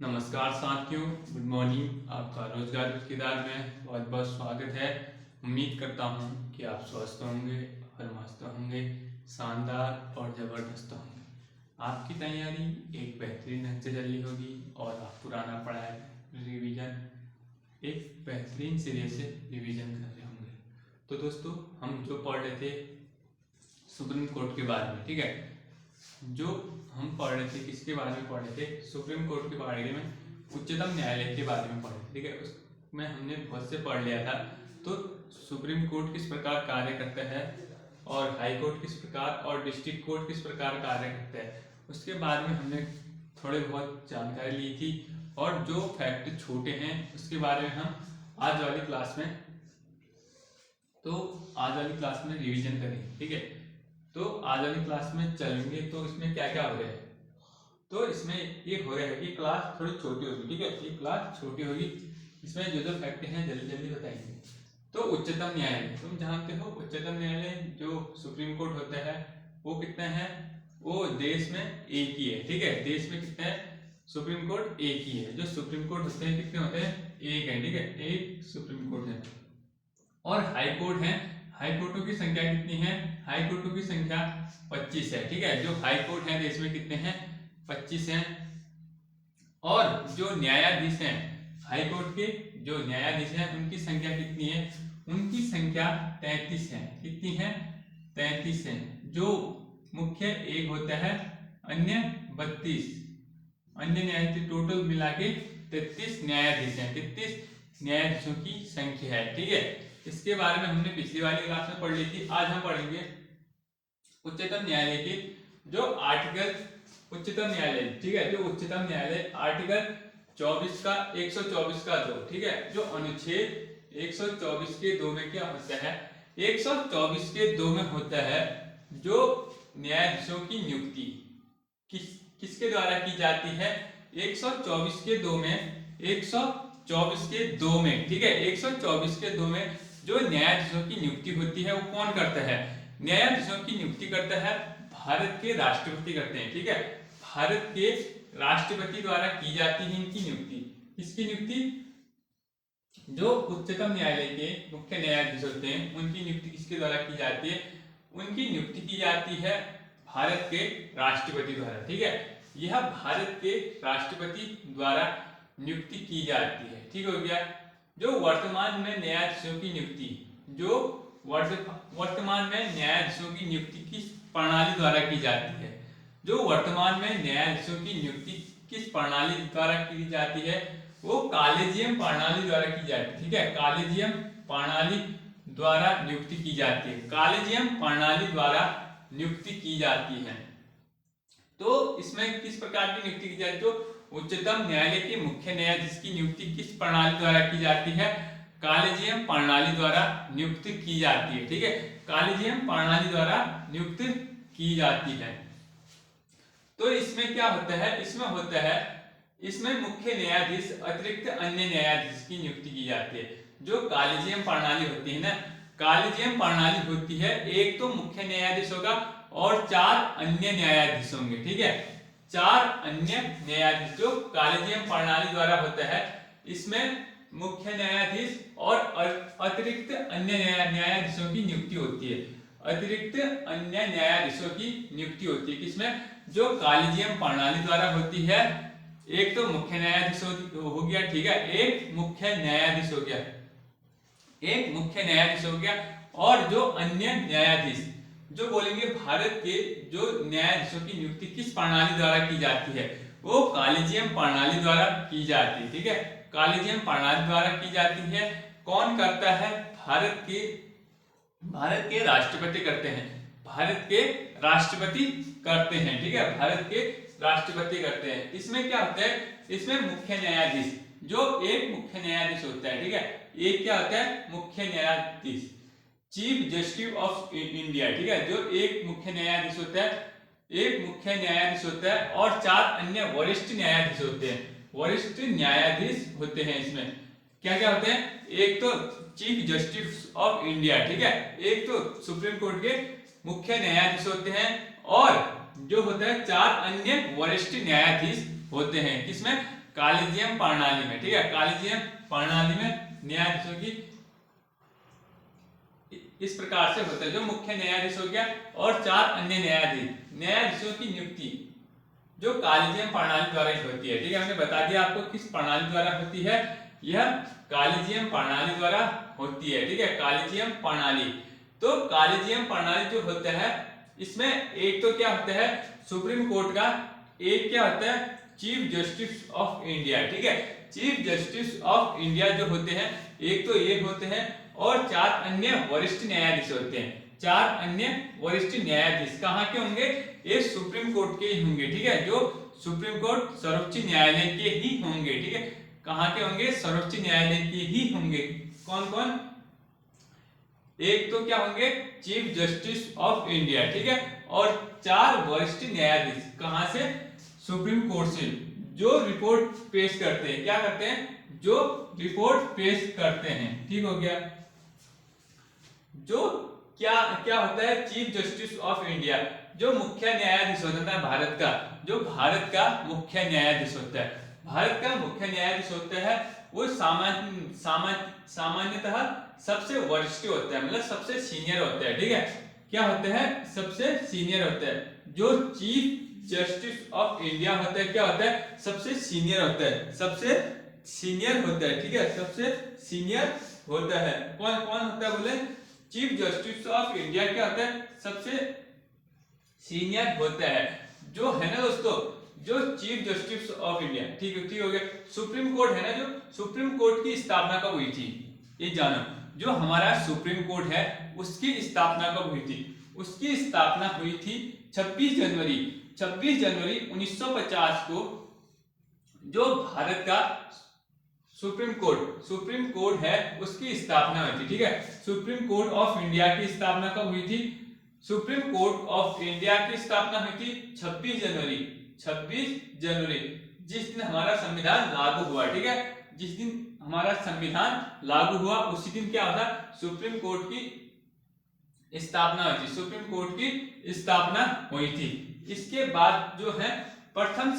नमस्कार साथियों, good morning. आपका रोजगार की किताब में बहुत बहुत स्वागत है। उम्मीद करता हूँ कि आप स्वस्थ होंगे और मस्त होंगे, शानदार और ज़बरदस्त होंगे। आपकी तैयारी एक बेहतरीन ढंग से चल रही होगी और आप पुराना पढ़ा है रिवीजन एक बेहतरीन सिरे से रिवीजन कर रहे होंगे। तो दोस्तों, हम जो पढ़ रहे थे सुप्रीम कोर्ट के बारे में, ठीक है, जो हम पढ़ रहे थे किसके बारे में पढ़ रहे थे, सुप्रीम कोर्ट के बारे में, उच्चतम न्यायालय के बारे में पढ़े, ठीक है। उसमें हमने बहुत से पढ़ लिया था। तो सुप्रीम कोर्ट किस प्रकार कार्य करता है और हाई कोर्ट किस प्रकार और डिस्ट्रिक्ट कोर्ट किस प्रकार कार्य करता है, उसके बारे में हमने थोड़े बहुत जानकारी ली थी। और जो फैक्ट छोटे हैं उसके बारे में हम आज वाली क्लास में रिवीजन करेंगे, ठीक है। तो आज वाली क्लास में चलेंगे तो इसमें क्या क्या हो रहा है। तो इसमें ये हो रहा है कि क्लास थोड़ी छोटी होगी, ठीक है, ये क्लास छोटी होगी। इसमें जो जो फैक्ट हैं जल्दी जल्दी बताएंगे। तो उच्चतम न्यायालय, तुम जानते हो उच्चतम न्यायालय जो सुप्रीम कोर्ट होता है वो कितना है, वो देश में एक ही है, ठीक है। देश में कितना है, सुप्रीम कोर्ट एक ही है। जो सुप्रीम कोर्ट होते हैं कितने होते हैं, एक है, ठीक है, एक सुप्रीम कोर्ट है। और हाई कोर्ट है, हाई कोर्टों की संख्या कितनी है, हाई कोर्टों की संख्या 25 है, ठीक है। जो हाई कोर्ट है देश में कितने हैं, 25 हैं। और जो न्यायाधीश हैं हाई कोर्ट के, जो न्यायाधीश हैं उनकी संख्या कितनी है, उनकी संख्या 33 है। कितनी है, 33 है। जो मुख्य एक होता है, अन्य 32, अन्य न्यायाधीश, टोटल मिला के 33 न्यायाधीश हैं, 33 न्यायाधीशों की संख्या है, ठीक है। इसके बारे में हमने पिछली वाली क्लास में पढ़ ली थी। आज हम पढ़ेंगे उच्चतम न्यायालय के जो आर्टिकल, उच्चतम न्यायालय, ठीक है, जो उच्चतम न्यायालय आर्टिकल 24 का 124 का 2, ठीक है, जो अनुच्छेद 124 के 2 में क्या होता है, 124 के 2 में होता है जो न्यायाधीशों की नियुक्ति किसके द्वारा की जाती है, 124 के 2 में, 124 के 2 में, ठीक है, 124 के 2 में जो न्यायाधीशों की नियुक्ति होती है वो कौन करता है, न्यायाधीशों की नियुक्ति करता है भारत के राष्ट्रपति करते हैं, ठीक है। भारत के राष्ट्रपति द्वारा की जाती है इनकी नियुक्ति। किसकी नियुक्ति, जो उच्चतम न्यायालय के मुख्य न्यायाधीश होते हैं उनकी नियुक्ति किसके द्वारा की जाती है, उनकी नियुक्ति की जाती है भारत के राष्ट्रपति द्वारा, ठीक है। यह भारत के राष्ट्रपति द्वारा नियुक्ति की जाती है, ठीक हो गया। जो वर्तमान में न्यायाधीशों की नियुक्ति, जो वर्तमान में न्यायाधीशों की नियुक्ति किस प्रणाली द्वारा की जाती है, जो वर्तमान में न्यायाधीशों की नियुक्ति किस प्रणाली द्वारा की जाती है, वो कॉलेजियम प्रणाली द्वारा की जाती है, ठीक है। कॉलेजियम प्रणाली द्वारा नियुक्ति की जाती है, कॉलेजियम प्रणाली द्वारा नियुक्ति की जाती है। तो इसमें किस प्रकार की नियुक्ति की जाती है, जो उच्चतम न्यायालय के मुख्य न्यायाधीश की नियुक्ति किस प्रणाली द्वारा की जाती है, कॉलेजियम प्रणाली द्वारा नियुक्त की जाती है, ठीक है, कॉलेजियम प्रणाली द्वारा नियुक्त की जाती है। तो इसमें क्या होता है, इसमें होता है, इसमें मुख्य न्यायाधीश अतिरिक्त अन्य न्यायाधीश की नियुक्ति की जाती है। जो कॉलेजियम प्रणाली होती है ना, कॉलेजियम प्रणाली होती है, एक तो मुख्य न्यायाधीश होगा और 4 अन्य न्यायाधीश होंगे, ठीक है, 4 अन्य न्यायाधीश जो कॉलेजियम प्रणाली द्वारा होता है। इसमें मुख्य न्यायाधीश और अतिरिक्त अन्य न्यायाधीशों की नियुक्ति होती है, अतिरिक्त अन्य न्यायाधीशों की नियुक्ति होती है। किसमें, जो कॉलेजियम प्रणाली द्वारा होती है। एक तो मुख्य न्यायाधीश हो गया, ठीक है, एक मुख्य न्यायाधीश हो गया, एक मुख्य न्यायाधीश हो गया। और जो अन्य न्यायाधीश, जो बोलेंगे भारत के जो न्यायाधीशों की नियुक्ति किस प्रणाली द्वारा की जाती है, वो कॉलेजियम प्रणाली द्वारा की जाती है, ठीक है, कॉलेजियम प्रणाली द्वारा की जाती है। कौन करता है, भारत के राष्ट्रपति करते हैं, भारत के राष्ट्रपति करते हैं, ठीक है, भारत के राष्ट्रपति करते हैं। इसमें क्या होता है, इसमें मुख्य न्यायाधीश, जो एक मुख्य न्यायाधीश होता है, ठीक है, एक क्या होता है, मुख्य न्यायाधीश, चीफ जस्टिस ऑफ इंडिया, ठीक है, जो एक मुख्य न्यायाधीश होता है, एक मुख्य न्यायाधीश होता है और 4 अन्य वरिष्ठ न्यायाधीश होते हैं, वरिष्ठ न्यायाधीश होते हैं। इसमें क्या क्या होते हैं, एक तो चीफ जस्टिस ऑफ इंडिया, ठीक है, एक तो सुप्रीम कोर्ट के मुख्य न्यायाधीश होते हैं और जो होता है 4 अन्य वरिष्ठ न्यायाधीश होते हैं। किसमें, कॉलेजियम प्रणाली में, ठीक है, कॉलेजियम प्रणाली में न्यायाधीशों की इस प्रकार से होता है। जो मुख्य न्यायाधीश हो गया और 4 अन्य न्यायाधीशों की नियुक्ति जो कॉलेजियम प्रणाली द्वारा होती है, ठीक है, हमने बता दिया आपको किस प्रणाली द्वारा होती है, यह कॉलेजियम प्रणाली द्वारा होती है, ठीक है, कॉलेजियम प्रणाली। तो कॉलेजियम प्रणाली जो होता है इसमें एक तो क्या होता है सुप्रीम कोर्ट का, एक क्या होता है चीफ जस्टिस ऑफ इंडिया, ठीक है, चीफ जस्टिस ऑफ इंडिया जो होते हैं एक तो ये होते हैं और 4 अन्य वरिष्ठ न्यायाधीश होते हैं। 4 अन्य वरिष्ठ न्यायाधीश कहाँ के होंगे, ये सुप्रीम कोर्ट के ही होंगे, ठीक है, जो सुप्रीम कोर्ट सर्वोच्च न्यायालय के ही होंगे, ठीक है, कहाँ के होंगे सर्वोच्च न्यायालय के ही होंगे। कौन कौन, एक तो क्या होंगे चीफ जस्टिस ऑफ इंडिया, ठीक है, और 4 वरिष्ठ न्यायाधीश कहां से, सुप्रीम कोर्ट से, जो रिपोर्ट पेश करते हैं, क्या करते हैं, जो रिपोर्ट पेश करते हैं, ठीक हो गया। जो क्या क्या होता है चीफ जस्टिस ऑफ इंडिया, जो मुख्य न्यायाधीश होता है भारत का, जो भारत का मुख्य न्यायाधीश होता है, भारत का मुख्य न्यायाधीश होता है वो सामान्यतः सबसे वरिष्ठ होता है, मतलब सबसे सीनियर होता है, ठीक है, क्या होता है सबसे सीनियर होता है। जो चीफ जस्टिस ऑफ इंडिया होता है क्या होता है सबसे सीनियर होता है, सबसे सीनियर होता है, ठीक है, सबसे सीनियर होता है। कौन कौन होता है बोले, चीफ जस्टिस ऑफ इंडिया क्या होता है सबसे सीनियर होता है। जो है ना दोस्तों, जो चीफ जस्टिस ऑफ इंडिया, ठीक हो गया। सुप्रीम कोर्ट है ना, जो सुप्रीम कोर्ट की स्थापना कब हुई थी ये जानो, जो हमारा सुप्रीम कोर्ट है उसकी स्थापना कब हुई थी, उसकी स्थापना हुई थी 26 जनवरी 1950 को। जो भारत का सुप्रीम कोर्ट है उसकी स्थापना हुई थी, ठीक है, सुप्रीम कोर्ट ऑफ इंडिया की स्थापना कब हुई थी, सुप्रीम कोर्ट ऑफ इंडिया की स्थापना हुई थी 26 जनवरी, जिस दिन हमारा संविधान लागू हुआ, ठीक है, जिस दिन हमारा संविधान लागू हुआ उसी दिन क्या होता सुप्रीम कोर्ट की स्थापना हुई थी, सुप्रीम कोर्ट की स्थापना हुई थी। इसके बाद जो है प्रथम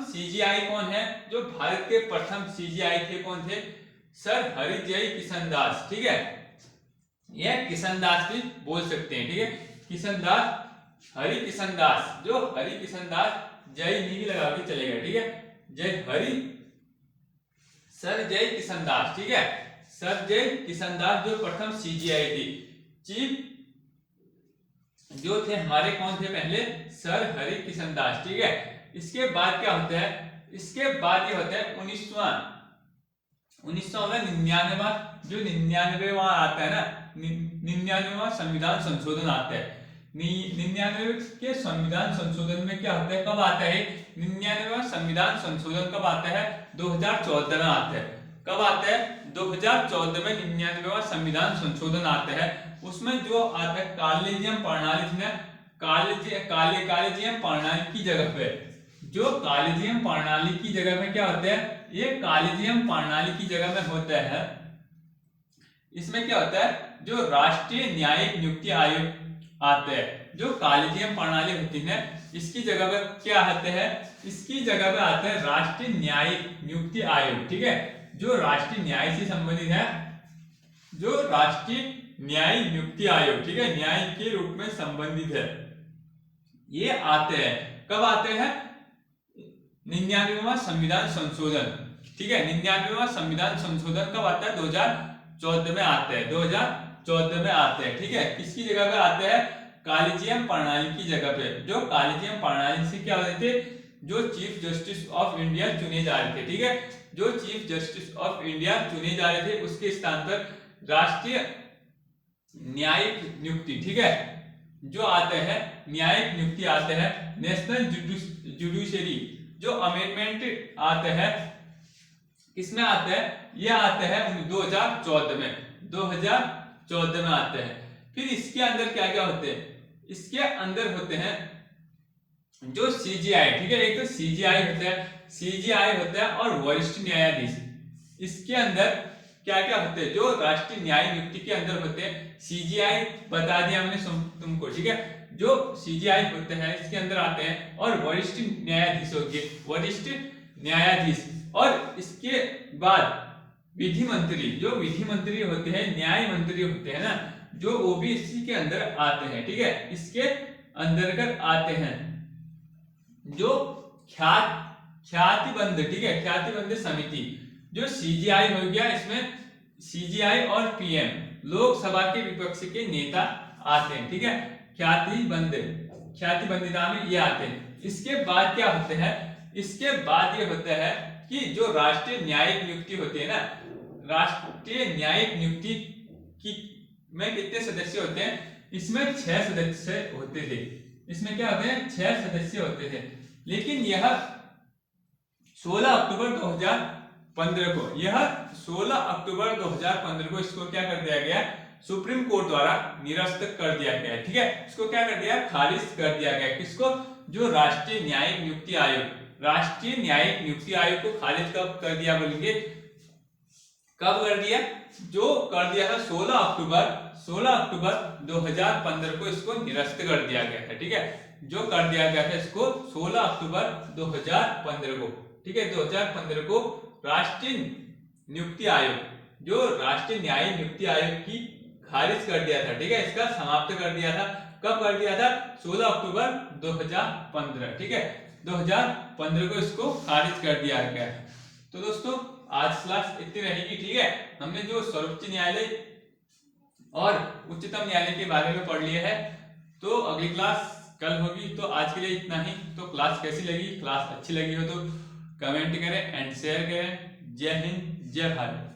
सीजीआई कौन है, जो भारत के प्रथम सीजीआई थे कौन थे, सर हरिजय किशन दास, ठीक है, यह किशन दास भी बोल सकते हैं, ठीक है, किशन दास, हरि किशन दास, जो हरि किशन दास जय नी लगा के चलेगा, ठीक है, सर जय किशन दास, ठीक है, सर जय किशन दास जो प्रथम सीजीआई थी। चीफ जो थे हमारे कौन थे पहले, सर हरि किशन दास, ठीक है। इसके बाद क्या होता है, इसके बाद ये होता है 1999 जो 99वां आता है ना, 99वां संविधान संशोधन आता है। 99 के संविधान संशोधन में क्या होता है, कब आता है 99वां संविधान संशोधन कब आता है, 2014 में आता है। कब आता है 2014 में 99वां संविधान संशोधन आता है। उसमें जो आता है कॉलेजियम प्रणाली थी ना, कॉलेजियम प्रणाली की जगह पे, जो कॉलेजियम प्रणाली की जगह में क्या होता है, ये कॉलेजियम प्रणाली की जगह में होता है, इसमें क्या होता है जो राष्ट्रीय न्यायिक नियुक्ति आयोग आता है। जो कॉलेजियम प्रणाली होती है इसकी जगह पे क्या आते हैं, इसकी जगह पे आता है राष्ट्रीय न्यायिक नियुक्ति आयोग, ठीक है, जो राष्ट्रीय न्याय से संबंधित है, जो राष्ट्रीय न्यायिक नियुक्ति आयोग, ठीक है, न्याय के रूप में संबंधित है, ये आते हैं। कब आते हैं 99वां संविधान संशोधन, ठीक है, 99वां संविधान संशोधन कब आता है 2014 में आता है, 2014 में आते हैं, ठीक है। किसकी जगह पे आते हैं, कॉलेजियम प्रणाली की जगह पे। जो कॉलेजियम प्रणाली से क्या होते थे, जो चीफ जस्टिस ऑफ इंडिया चुने जा रहे थे, ठीक है, जो चीफ जस्टिस ऑफ इंडिया चुने जा रहे थे उसके स्थान पर राष्ट्रीय न्यायिक नियुक्ति, ठीक है, जो आते हैं न्यायिक नियुक्ति आते हैं। नेशनल जुडिशरी जो अमेंडमेंट आते हैं, किसमें आते हैं, ये आते हैं 2014 में, 2014 में आते हैं। फिर इसके अंदर क्या क्या होते हैं, इसके अंदर होते हैं जो सीजीआई, ठीक है, एक तो सीजीआई होता है, सीजीआई होता है और वरिष्ठ न्यायाधीश। इसके अंदर क्या क्या होते हैं, जो राष्ट्रीय न्याय नियुक्ति के अंदर होते हैं। सीजीआई बता दिया मैंने तुमको, ठीक है, जो सीजीआई होते हैं इसके अंदर आते हैं, और वरिष्ठ न्यायाधीश हो गए, वरिष्ठ न्यायाधीश, और इसके बाद विधि मंत्री, जो विधि मंत्री होते हैं, न्याय मंत्री होते हैं ना, जो वो भी इसी के अंदर आते हैं, ठीक है, इसके अंतर्गत आते हैं। जो ख्यातिबंद, ठीक है, ख्यातिबंद समिति, जो सीजीआई हो गया, इसमें सीजीआई और पीएम लोकसभा के विपक्ष के नेता आते हैं, ठीक है, ख्यातिबंदिता में ये आते हैं। इसके बाद क्या होते हैं, इसके बाद ये होता है कि जो राष्ट्रीय न्यायिक नियुक्ति होती है ना, राष्ट्रीय न्यायिक नियुक्ति की में कितने सदस्य होते हैं, इसमें 6 सदस्य होते थे, इसमें क्या होते हैं 6 सदस्य होते थे, लेकिन यह 16 अक्टूबर 2015 को, यह 16 अक्टूबर 2015 को इसको क्या कर दिया गया, सुप्रीम कोर्ट द्वारा निरस्त कर दिया गया, ठीक है, इसको क्या कर दिया, खारिज कर दिया गया। किसको, जो राष्ट्रीय न्यायिक नियुक्ति आयोग, राष्ट्रीय न्यायिक नियुक्ति आयोग को खारिज कब कर दिया बोलेंगे, कब कर दिया, जो कर दिया था 16 अक्टूबर 2015 को इसको निरस्त कर दिया गया था, ठीक है, जो कर दिया गया था इसको 16 अक्टूबर 2015 को, ठीक है, 2015 को राष्ट्रीय नियुक्ति आयोग, जो राष्ट्रीय न्यायिक नियुक्ति आयोग की खारिज कर दिया था, ठीक है, इसका समाप्त कर दिया था। कब कर दिया था, 16 अक्टूबर 2015, ठीक है, 2015 को इसको खारिज कर दिया गया। तो दोस्तों आज क्लास इतनी रहेगी, ठीक है, हमने जो सर्वोच्च न्यायालय और उच्चतम न्यायालय के बारे में पढ़ लिया है, तो अगली क्लास कल होगी। तो आज के लिए इतना ही। तो क्लास कैसी लगी, क्लास अच्छी लगी हो तो कमेंट करें एंड शेयर करें। जय हिंद, जय भारत।